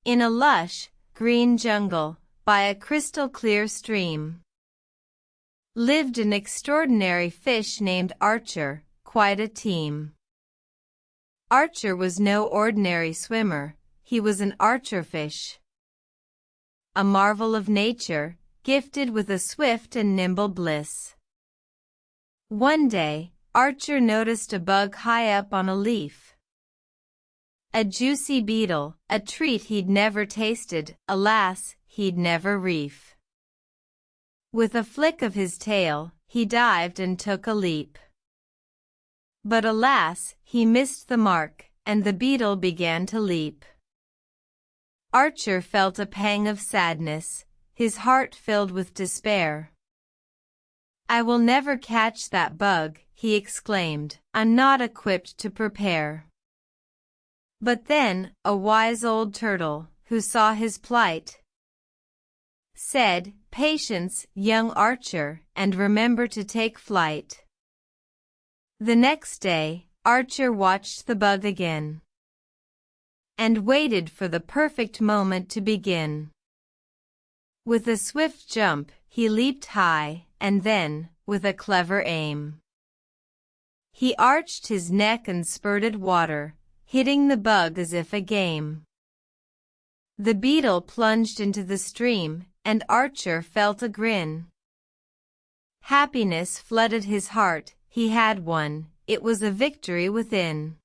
In a lush, green jungle, by a crystal-clear stream, lived an extraordinary fish named Archer, quite a team. Archer was no ordinary swimmer, he was an archerfish. A marvel of nature, gifted with a swift and nimble bliss. One day, Archer noticed a bug high up on a leaf. A juicy beetle, a treat he'd never tasted, alas, he'd never reef. With a flick of his tail, he dived and took a leap. But alas, he missed the mark, and the beetle began to leap. Archer felt a pang of sadness, his heart filled with despair. "I will never catch that bug," he exclaimed, "I'm not equipped to prepare." But then, a wise old turtle, who saw his plight, said, "Patience, young Archer, and remember to take flight." The next day, Archer watched the bug again, and waited for the perfect moment to begin. With a swift jump, he leaped high, and then, with a clever aim, he arched his neck and spurted water, hitting the bug as if a game. The beetle plunged into the stream, and Archer felt a grin. Happiness flooded his heart, he had won, it was a victory within.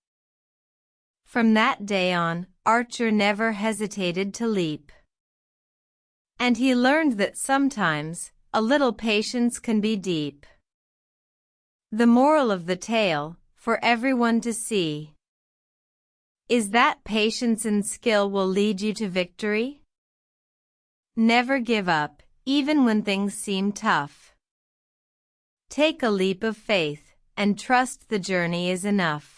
From that day on, Archer never hesitated to leap. And he learned that sometimes, a little patience can be deep. The moral of the tale, for everyone to see, is that patience and skill will lead you to victory. Never give up, even when things seem tough. Take a leap of faith, and trust the journey is enough.